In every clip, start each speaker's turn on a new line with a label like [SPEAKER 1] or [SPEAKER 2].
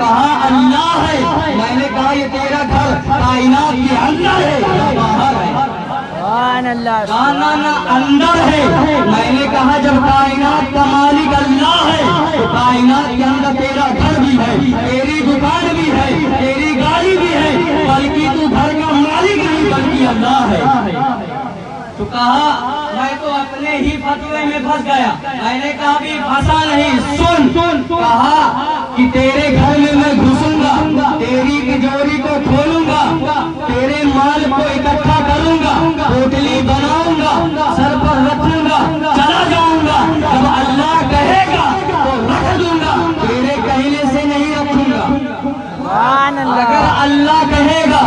[SPEAKER 1] کہا اللہ ہے. میں نے کہا یہ تیرا گھر کائنات کے اندر ہے یا باہر ہے؟ کہا نا اندر ہے. میں نے کہا جب کائنات کا مالک اللہ ہے تو کائنات کے اندر تیرا گھر بھی ہے, تیری دکان بھی ہے, تیری گاڑی بھی ہے, بلکہ تو گھر کا مالک نہیں بلکہ اللہ ہے. تو کہا میں تو اپنے ہی فتوے میں پھنس گیا. میں نے کہا بھی پھنسا نہیں, سن. کہا کہ تیرے گھر میں گھسوں گا, تیری تجوری کو کھولوں گا, تیرے مال کو اکٹھا کروں گا, پوٹلی بناؤں گا, سر پر رکھوں گا, چلا جاؤں گا. جب اللہ کہے گا تو رکھ دوں گا, تیرے کہنے سے نہیں رکھوں گا. اگر اللہ کہے گا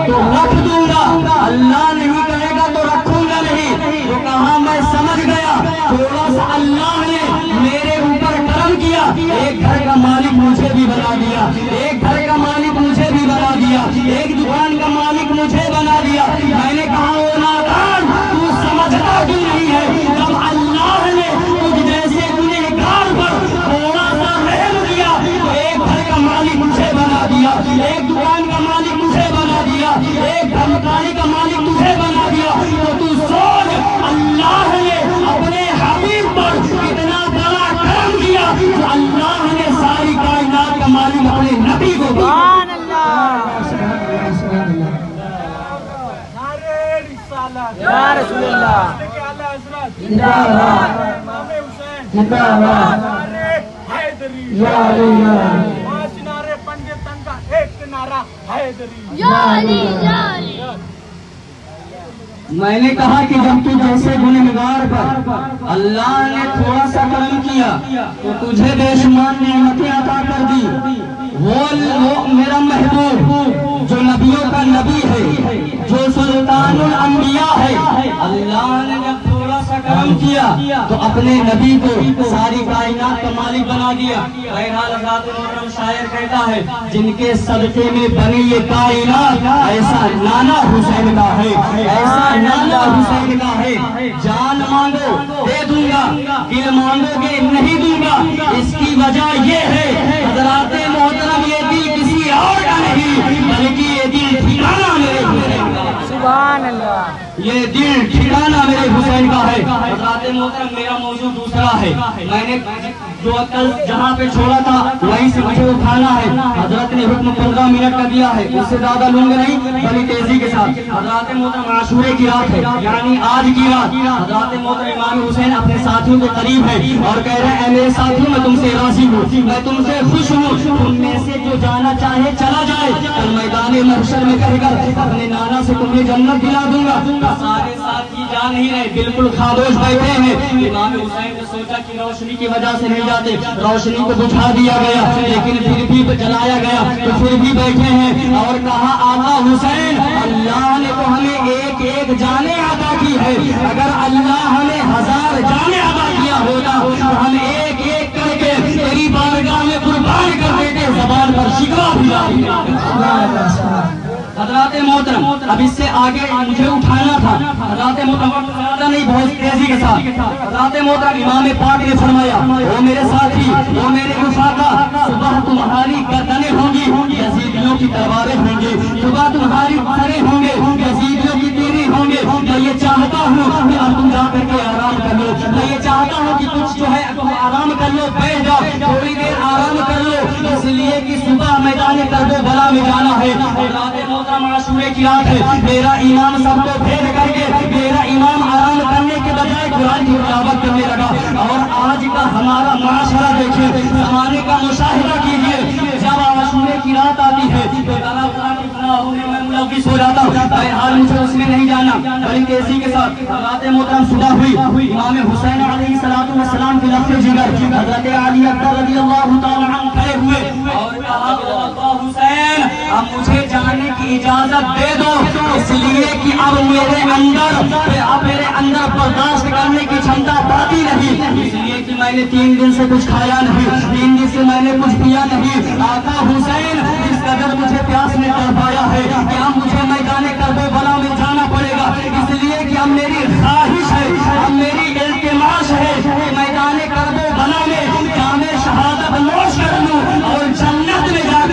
[SPEAKER 1] تو رکھ دوں گا, اللہ نہیں کہے گا تو رکھوں گا نہیں. تو کہا میں سمجھ گیا, تھوڑا سا اللہ نے میرے اوپر کرم کیا, ایک گھر کا مالک مجھے بھی بنا دیا, ایک گھر کا مالک مجھے بھی بنا دیا, ایک دکان کا مالک مجھے بنا دیا. میں نے کہا او نادان, تو سمجھتا کیوں نہیں ہے؟ جب اللہ نے تجھ جیسے گنہگار پر تھوڑا سا رحم کیا تو ایک گھر کا مالک مجھے بنا دیا, ایک دکان کا مالک مجھے بنا دیا, ایک دھمکانے کا مالک تجھے بنا دیا. تو سوچ اللہ نے اپنے حبیب پر کتنا بڑا کرم کیا تو اللہ نے ساری کائنات کا مالک اپنے نبی کو دیا.
[SPEAKER 2] یا رسول اللہ
[SPEAKER 3] زندہ باد, زندہ باد, یا علی
[SPEAKER 2] یا علی یا علی.
[SPEAKER 1] میں نے کہا کہ جب تو جیسے گنہگار پر اللہ نے تھوڑا سا کرم کیا تو تجھے بے شمار نعمتیں عطا کر دی. وہ میرا محبوب جو نبیوں کا نبی ہے, جو سلطان الانبیاء ہے, اللہ نے جب تھوڑا سا کرم کیا تو اپنے نبی کو ساری کائنات کا مالک بنا دیا. بہرحال حضرات محترم شاعر کہتا ہے جن کے صدقے میں بنی یہ کائنات ایسا نانا حسین کا ہے, ایسا نانا حسین کا ہے. جان مانگو دے دوں گا, دل مانگو گے نہیں دوں گا. اس کی وجہ یہ ہے حضرات محترم یہ دل کسی اور کا نہیں بلکہ یہ دل ٹھکانا میرے حسین کا.
[SPEAKER 2] سبحان اللہ.
[SPEAKER 1] یہ دل ٹھکانا میرے حسین کا ہے. حضرات محترم میرا موضوع دوسرا ہے. میں نے جو کل جہاں پہ چھوڑا تھا وہیں سے مجھے اٹھانا ہے. حضرت نے حکم 15 منٹ کا دیا ہے, اس سے زیادہ لوں گے نہیں, بڑی تیزی کے ساتھ. حضرات محترم عاشورے کی رات ہے, یعنی آج کی رات. حضرات محترم امام حسین اپنے ساتھیوں کے قریب ہے اور کہہ رہے ہیں اے میرے ساتھیوں میں تم سے راضی ہوں, میں تم سے خوش ہوں. تم میں سے جو جانا چاہے چلا جائے, کل میدان محشر میں کہے گا اپنے نانا سے تمہیں جنت دلا دوں گا. سارے ساتھی جا نہیں رہے, بالکل خاموش بیٹھے ہیں. امام حسین نے سوچا کہ روشنی کی وجہ سے نہیں جاتے, روشنی کو بجھا دیا گیا لیکن پھر بھی جلایا گیا تو پھر بھی بیٹھے ہیں. اور کہا آقا حسین اللہ نے تو ہمیں ایک ایک جانے عطا کی ہے, اگر اللہ ہمیں 1000 جانے عطا کیا ہوتا تو ہم ایک ایک کر کے تیری بارگاہ میں قربان کر دیتے, زبان پر شکوہ بھی لاتے. حضرات محترم اب اس سے آگے مجھے اٹھانا تھا. حضرات محترم زیادہ نہیں, بہت تیزی کے ساتھ. حضرات محترم امام پاک نے فرمایا وہ میرے ساتھی, وہ میرے رفاقا, صبح تمہاری گردنیں ہوں گی, یزیدیوں کی تلواریں ہوں گی, صبح تمہاری سریں ہوں گے, یزیدیوں کی تیریں ہوں گے. میں یہ چاہتا ہوں کہ اب تم جا کر کے آرام کر لو, میں یہ چاہتا ہوں کہ کچھ جو ہے تم آرام کر لو, بیٹھ جاؤ تھوڑی دیر آرام کر لو, اس لیے کہ صبح میدان کربلا میں جانا ہے. عاشورے کی رات ہے, میرا امام سب کو بھیج کر کے میرا امام آرام کرنے کے بجائے قرآن کی تلاوت کرنے لگا. اور آج کا ہمارا معاشرہ دیکھیے, زمانے کا مشاہدہ کیجیے. جب عاشورے کی رات آتی ہے تو ہونے میں ملوث ہو جاتا ہوں. بہرحال مجھے اس میں نہیں جانا, بڑی تیزی کے ساتھ. حضرات محترم صبح ہوئی, امام حسین علیہ السلام کی لفظ جگر حضرت علی اکبر رضی اللہ تعالی عنہ کھڑے ہوئے اور کہا حسین اب مجھے جانے کی اجازت دے دو, اس لیے کہ اب میرے اندر برداشت کرنے کی چھمتا باقی نہیں, اس لیے کہ میں نے 3 دن سے کچھ کھایا نہیں, 3 دن سے میں نے کچھ پیا نہیں. آقا حسین اس قدر مجھے پیاس نے تڑپایا ہے کہ اب مجھے میدان کربلا میں جانا پڑے گا, اس لیے کہ اب میری خواہش ہے, اب میری التماس ہے کہ میدان کربلا میں جام شہادت نوش کر لوں اور جنت میں جا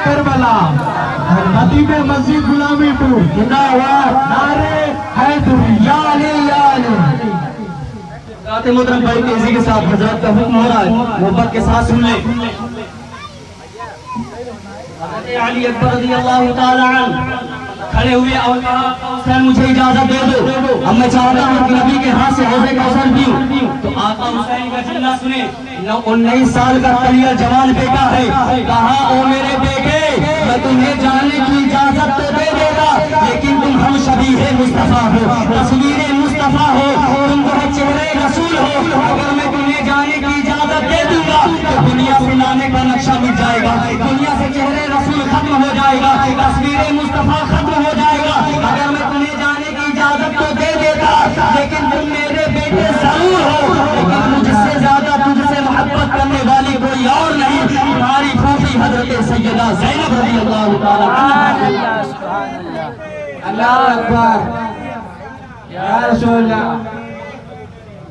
[SPEAKER 3] کربلا خطیب مسجد غلامی پور زندہ باد نعرے حیدری یا علی یا علی
[SPEAKER 1] حضرات محترم بڑی تیزی کے ساتھ حضرت کا حکم ہو رہا ہے محبت کے ساتھ سن لیں حضرت علی اکبر رضی اللہ تعالی عنہ کھڑے ہوئے اور کہا حسین مجھے اجازت دے دو اب میں چاہتا ہوں کہ نبی کے ہاتھ سے حوض کوثر پیوں تو آقا حسین کا جملہ سنے 19 سال کا طویل جوان بیٹا ہے کہا او میرے بیٹے میں تمہیں جانے کی اجازت تو دے دے گا لیکن تم ہم شبیہ مصطفیٰ ہو تصویر مصطفیٰ ہو تم جو ہے چہرے رسول ہو اگر میں تمہیں جانے کی اجازت دے دوں گا تو دنیا سے لانے کا نقشہ مٹ جائے گا دنیا سے چہرے رسول ختم ہو جائے گا تصویر مصطفیٰ ختم ہو جائے گا اگر میں تمہیں جانے کی اجازت تو دے دیتا لیکن تم میرے بیٹے ضرور ہو لیکن مجھ سے زیادہ تجھ سے محبت کرنے والی کوئی اور نہیں تمہاری پھوپھی حضرت سیدہ زینب رضی اللہ تعالی عنہا
[SPEAKER 3] اللہ اکبر یا رسول اللہ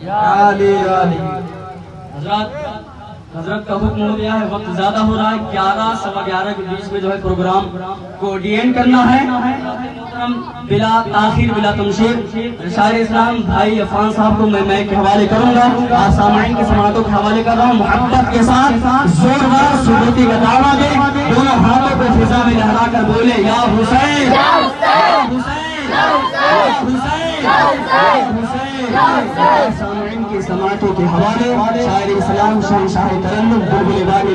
[SPEAKER 3] یا علی یا علی
[SPEAKER 1] حضرت کا حکم ہو گیا ہے وقت زیادہ ہو رہا ہے 11:11 کے بیچ میں جو ہے پروگرام کو ڈی کرنا ہے بلا تاخیر بلا تمشیر شاعر اسلام بھائی عفان صاحب کو میں کے حوالے کروں گا اور سامعین کے سماعتوں کے حوالے کر رہا ہوں محبت کے ساتھ زوردار سروتی کا دعویٰ دے دونوں ہاتھوں کو فضا میں لہرا کر بولے یا حسین یا حسین یا حسین یا حسین سامعین کی سماعتوں کے حوالے شاعر اسلام شہنشاہ ترنم بلبل باغ